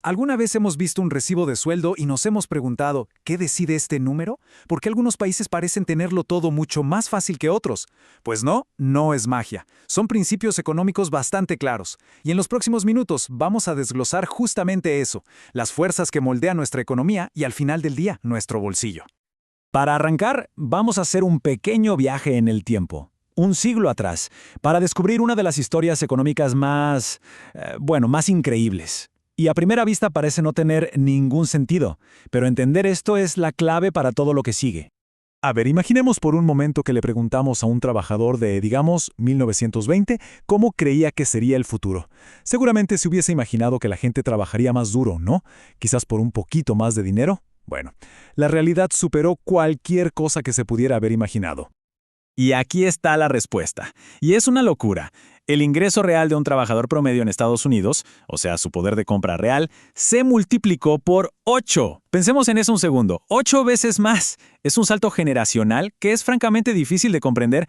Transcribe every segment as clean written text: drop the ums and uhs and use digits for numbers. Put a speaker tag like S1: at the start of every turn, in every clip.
S1: ¿Alguna vez hemos visto un recibo de sueldo y nos hemos preguntado, ¿qué decide este número? Porque algunos países parecen tenerlo todo mucho más fácil que otros. Pues no, no es magia. Son principios económicos bastante claros. Y en los próximos minutos vamos a desglosar justamente eso, las fuerzas que moldean nuestra economía y al final del día, nuestro bolsillo.
S2: Para arrancar, vamos a hacer un pequeño viaje en el tiempo, un siglo atrás, para descubrir una de las historias económicas más increíbles. Y a primera vista parece no tener ningún sentido, pero entender esto es la clave para todo lo que sigue.
S3: A ver, imaginemos por un momento que le preguntamos a un trabajador de, digamos, 1920, cómo creía que sería el futuro. Seguramente se hubiese imaginado que la gente trabajaría más duro, ¿no? Quizás por un poquito más de dinero. Bueno, la realidad superó cualquier cosa que se pudiera haber imaginado.
S2: Y aquí está la respuesta. Y es una locura. El ingreso real de un trabajador promedio en Estados Unidos, o sea, su poder de compra real, se multiplicó por 8. Pensemos en eso un segundo. 8 veces más. Es un salto generacional que es francamente difícil de comprender.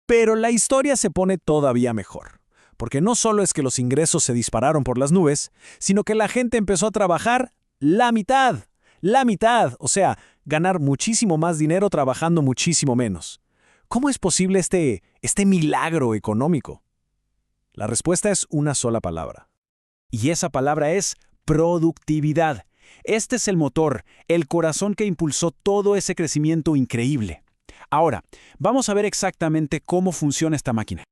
S4: Pero la historia se pone todavía mejor. Porque no solo es que los ingresos se dispararon por las nubes, sino que la gente empezó a trabajar la mitad. La mitad. O sea, ganar muchísimo más dinero trabajando muchísimo menos. ¿Cómo es posible este milagro económico? La respuesta es una sola palabra. Y esa palabra es productividad. Este es el motor, el corazón que impulsó todo ese crecimiento increíble. Ahora, vamos a ver exactamente cómo funciona esta máquina.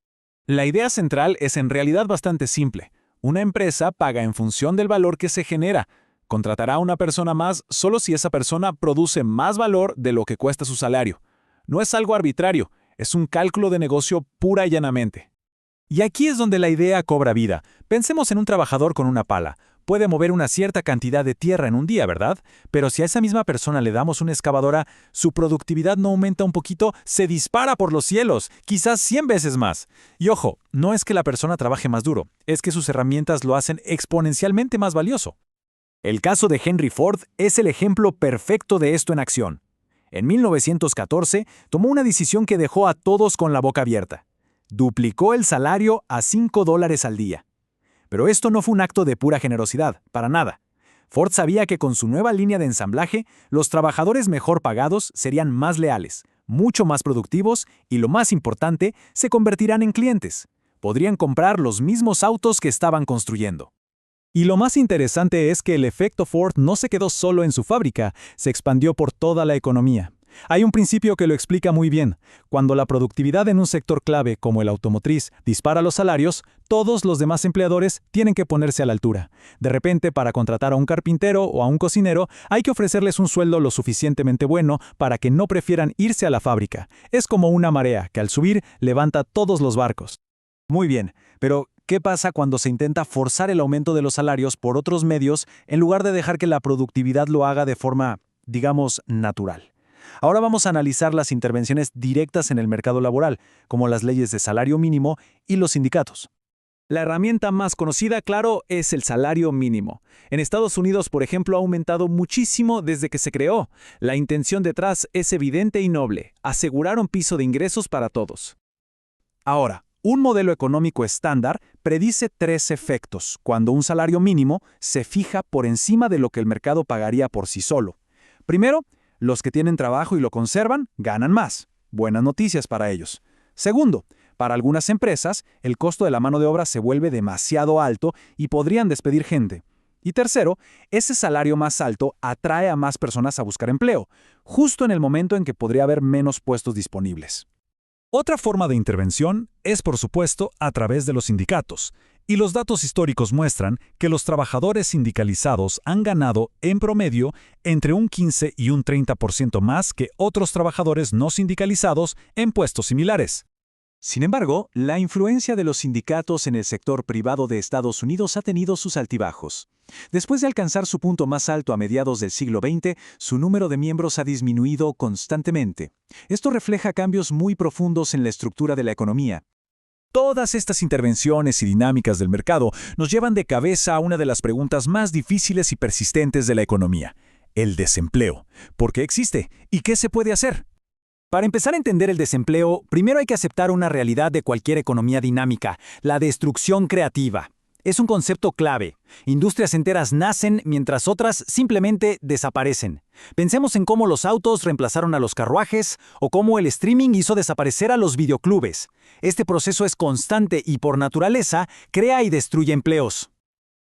S3: La idea central es en realidad bastante simple. Una empresa paga en función del valor que se genera. Contratará a una persona más solo si esa persona produce más valor de lo que cuesta su salario. No es algo arbitrario, es un cálculo de negocio pura y llanamente. Y aquí es donde la idea cobra vida. Pensemos en un trabajador con una pala. Puede mover una cierta cantidad de tierra en un día, ¿verdad? Pero si a esa misma persona le damos una excavadora, su productividad no aumenta un poquito, se dispara por los cielos, quizás 100 veces más. Y ojo, no es que la persona trabaje más duro, es que sus herramientas lo hacen exponencialmente más valioso.
S2: El caso de Henry Ford es el ejemplo perfecto de esto en acción. En 1914, tomó una decisión que dejó a todos con la boca abierta. Duplicó el salario a $5 al día. Pero esto no fue un acto de pura generosidad, para nada. Ford sabía que con su nueva línea de ensamblaje, los trabajadores mejor pagados serían más leales, mucho más productivos y, lo más importante, se convertirán en clientes. Podrían comprar los mismos autos que estaban construyendo.
S3: Y lo más interesante es que el efecto Ford no se quedó solo en su fábrica, se expandió por toda la economía. Hay un principio que lo explica muy bien. Cuando la productividad en un sector clave, como el automotriz, dispara los salarios, todos los demás empleadores tienen que ponerse a la altura. De repente, para contratar a un carpintero o a un cocinero, hay que ofrecerles un sueldo lo suficientemente bueno para que no prefieran irse a la fábrica. Es como una marea que al subir levanta todos los barcos.
S4: Muy bien, pero ¿qué pasa cuando se intenta forzar el aumento de los salarios por otros medios en lugar de dejar que la productividad lo haga de forma, digamos, natural? Ahora vamos a analizar las intervenciones directas en el mercado laboral, como las leyes de salario mínimo y los sindicatos.
S1: La herramienta más conocida, claro, es el salario mínimo. En Estados Unidos, por ejemplo, ha aumentado muchísimo desde que se creó. La intención detrás es evidente y noble: asegurar un piso de ingresos para todos. Ahora, un modelo económico estándar predice 3 efectos cuando un salario mínimo se fija por encima de lo que el mercado pagaría por sí solo. Primero, los que tienen trabajo y lo conservan ganan más. Buenas noticias para ellos. Segundo, para algunas empresas, el costo de la mano de obra se vuelve demasiado alto y podrían despedir gente. Y tercero, ese salario más alto atrae a más personas a buscar empleo, justo en el momento en que podría haber menos puestos disponibles.
S3: Otra forma de intervención es, por supuesto, a través de los sindicatos. Y los datos históricos muestran que los trabajadores sindicalizados han ganado, en promedio, entre un 15 y un 30% más que otros trabajadores no sindicalizados en puestos similares.
S4: Sin embargo, la influencia de los sindicatos en el sector privado de Estados Unidos ha tenido sus altibajos. Después de alcanzar su punto más alto a mediados del siglo XX, su número de miembros ha disminuido constantemente. Esto refleja cambios muy profundos en la estructura de la economía.
S3: Todas estas intervenciones y dinámicas del mercado nos llevan de cabeza a una de las preguntas más difíciles y persistentes de la economía: el desempleo. ¿Por qué existe? ¿Y qué se puede hacer?
S2: Para empezar a entender el desempleo, primero hay que aceptar una realidad de cualquier economía dinámica: la destrucción creativa. Es un concepto clave. Industrias enteras nacen mientras otras simplemente desaparecen. Pensemos en cómo los autos reemplazaron a los carruajes o cómo el streaming hizo desaparecer a los videoclubes. Este proceso es constante y por naturaleza crea y destruye empleos.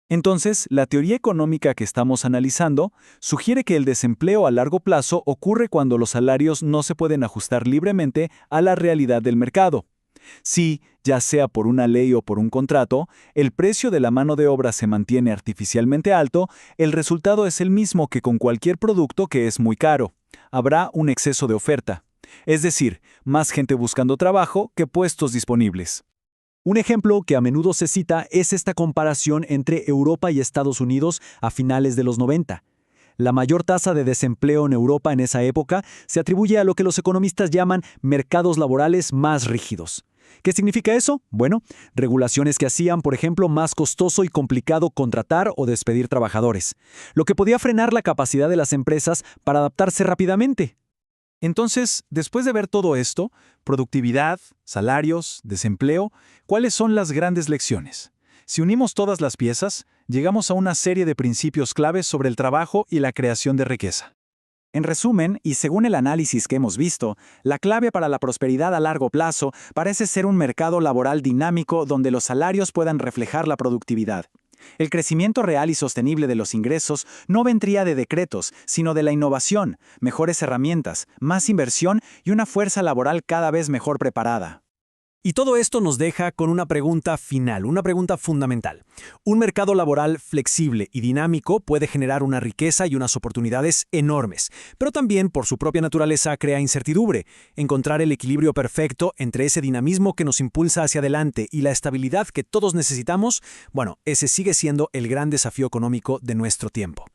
S1: Entonces, la teoría económica que estamos analizando sugiere que el desempleo a largo plazo ocurre cuando los salarios no se pueden ajustar libremente a la realidad del mercado. Si, ya sea por una ley o por un contrato, el precio de la mano de obra se mantiene artificialmente alto, el resultado es el mismo que con cualquier producto que es muy caro. Habrá un exceso de oferta. Es decir, más gente buscando trabajo que puestos disponibles. Un ejemplo que a menudo se cita es esta comparación entre Europa y Estados Unidos a finales de los 90. La mayor tasa de desempleo en Europa en esa época se atribuye a lo que los economistas llaman mercados laborales más rígidos. ¿Qué significa eso? Bueno, regulaciones que hacían, por ejemplo, más costoso y complicado contratar o despedir trabajadores, lo que podía frenar la capacidad de las empresas para adaptarse rápidamente. Entonces, después de ver todo esto, productividad, salarios, desempleo, ¿cuáles son las grandes lecciones? Si unimos todas las piezas, llegamos a una serie de principios claves sobre el trabajo y la creación de riqueza.
S2: En resumen, y según el análisis que hemos visto, la clave para la prosperidad a largo plazo parece ser un mercado laboral dinámico donde los salarios puedan reflejar la productividad. El crecimiento real y sostenible de los ingresos no vendría de decretos, sino de la innovación, mejores herramientas, más inversión y una fuerza laboral cada vez mejor preparada.
S4: Y todo esto nos deja con una pregunta final, una pregunta fundamental. Un mercado laboral flexible y dinámico puede generar una riqueza y unas oportunidades enormes, pero también, por su propia naturaleza, crea incertidumbre. Encontrar el equilibrio perfecto entre ese dinamismo que nos impulsa hacia adelante y la estabilidad que todos necesitamos, bueno, ese sigue siendo el gran desafío económico de nuestro tiempo.